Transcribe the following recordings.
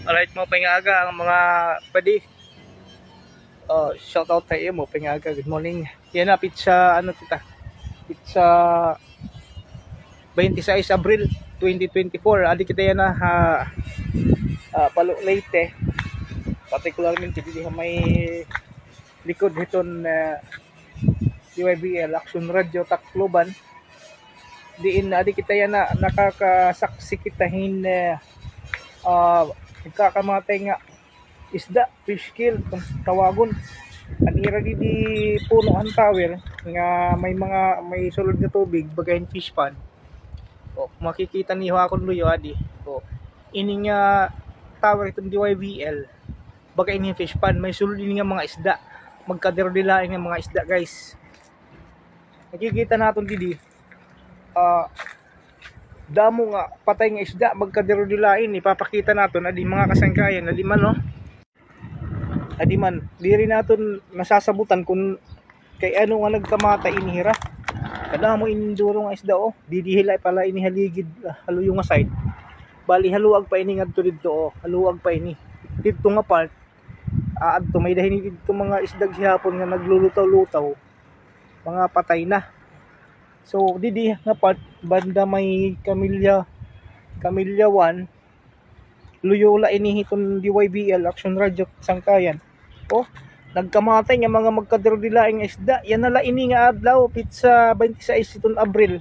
Alright mo pingaga ang mga padi. Shout out tayo mo pingaga. Good morning. Yan na pizza ano tita? Pizza 26 Abril 2024. Adi kita yan na palo Leyte. Particularmente dito may likod hiton UIBL Action Radio Tacloban. Diin adi kita yan na nakakasaksi kita hin nagkakamatay nga isda, fish kill kung tawagon. Ang ira di puno ang tower nga may sulod na tubig bagayin fish pond. O makikita niyo akong luyo adi. O ining tower itong DYVL bagayin yung fish pond, may sulod din nga mga isda. Magkaderodilain nga mga isda, guys. Nakikita natin didi damo nga patay nga isda magkaderodilain, ipapakita natin adi mga kasangkayan adi man no. Adi man diri naton nasasabutan kung kay ano nga nagkamatay inihira. Kada mo induro nga isda didihilay pala inihaligid haluyo nga side. Bali haluag pa ini ngadto didto haluag pa ini. Didto nga part adto may dahin didto mga isdag hapon nga naglulutaw-lutaw. Mga patay na. So didi nga part banda may Camilla 1 Loyola inihiton DYBL Action Radio Sangkayan. Nagkamatay nga mga magkaderodilaing isda. Yan nala ini nga adlaw pizza 26 iton Abril.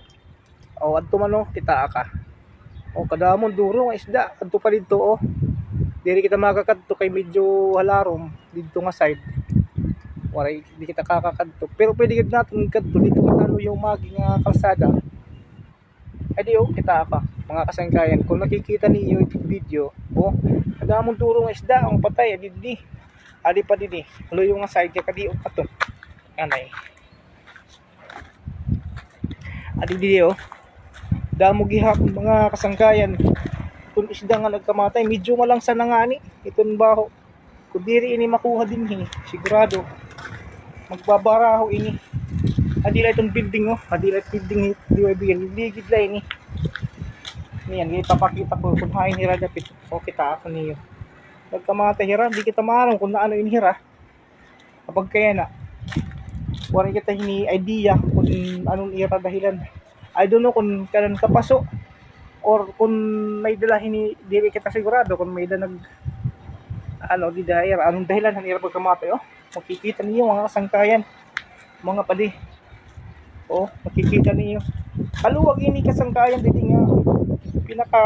Adto man kita ka. Kadamon duro nga isda adto pa didto Diri kita makakadto kay medyo halarom didto nga side. Waray di kita kakakadto. Pero pwede gid natin kadto dito nga yung maging kalsada. Adi kita ka mga kasangkayan. Kung nakikita niyo yung video, kadamon duro nga isda ang patay adi pa didi. Luyo nga side kay kadi pa to. Anay. Adi didi damo gihapon mga kasangkayan. Kung isda nga nagkamatay, medyo malang sa nangani iton baho. Kung diri ini makuha din sigurado magbabaraho ini. Adila itong building adila building DYBL ligid la ini. Niyan ipapakita ko kung hain hira dapit kita ako niyo. Nagkamatay hira, di kita maarong kung naano in hira. Kapag kaya na wala kita hini idea kung anong ira dahilan. I don't know kung kanan kapaso or kung may dala hini dili kita sigurado kung may nag di dahil anong dahilan ng ira pagkamatay makikita niyo mga kasangkayan mga padi makikita niyo haluwag ini kasangkayan dito nga pinaka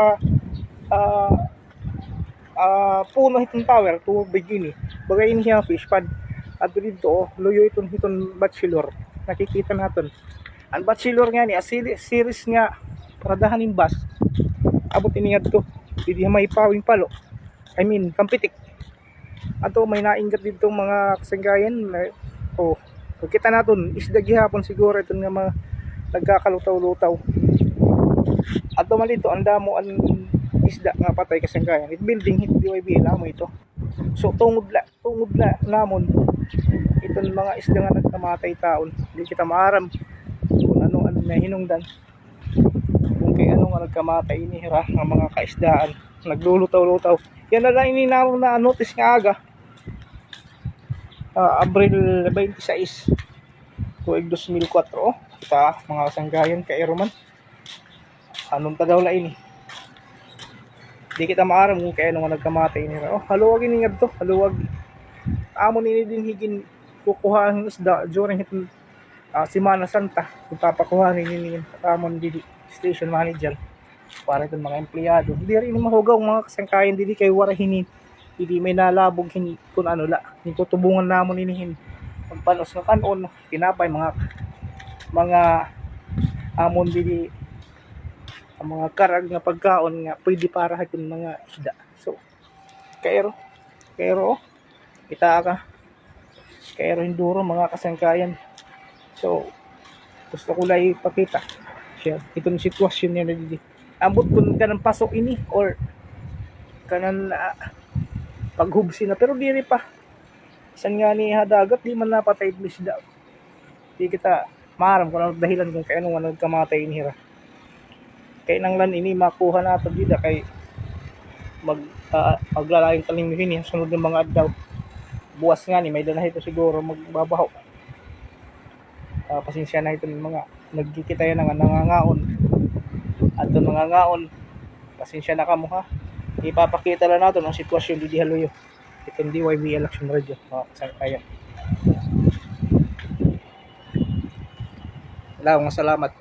puno itong tower tubig ini bagay ini fish pond at dito luyo itong bachelor nakikita natin ang bachelor nga ni series nga paradahan ng bus abot ini adto hindi may pawing palo kampitik ato may naingat dito mga kasangkayan kita natin isda gihapon siguro itong nga mga nagkakalutaw-lutaw ato malito ang damo ang isda nga patay kasangkayan it building hit DYB mo ito so tungod la namon itong mga isda nga nagkamatay taon hindi kita maaram kung ano na hinungdan kung kay ano nga nagkamatay inihira ng mga kaisdaan naglulutaw-lutaw yan na lang ininamon na notice nga aga Abril 26 tuig 2004 kita mga kasanggayan kay Roman anong tadaw la ini di kita maaram kung kaya nung nagkamatay nila haluwag ini ngadto haluwag amon ini din higin kukuha ang isda during itong Semana Santa kung papakuhanin ini amon didi station manager para itong mga empleyado hindi rin mahugaw mga kasangkayan didi kay wara hinin hindi may nalabog hini kung ano la nitutubungan namon inihin pagpanos nga kanon pinapay mga amon dili ang mga karag nga pagkaon nga pwede para itong mga isda so kairo kita ka kairo hinduro mga kasangkayan so gusto ko lang ipakita siya itong sitwasyon niya na dili ambot kung kanang pasok ini or kanan paghubsi na pero diri pa isan nga ni hadagat di man napatay isda di kita maaram kung ano dahilan kung kaya nung nagkamatay inihira kay nang lan ini makuha nato dida kay maglalaing talim yun sunod ng mga adlaw. Buwas nga ni may danahe ito siguro magbabaho. Pasensya na ito ng mga nagkikita yan nga nangangaon. At nangangaon, pasensya na kamo ha. Ipapakita lang natin ang sitwasyon di Haluyo. Itong DYB Election Radio, mga kasangkayan. Salamat.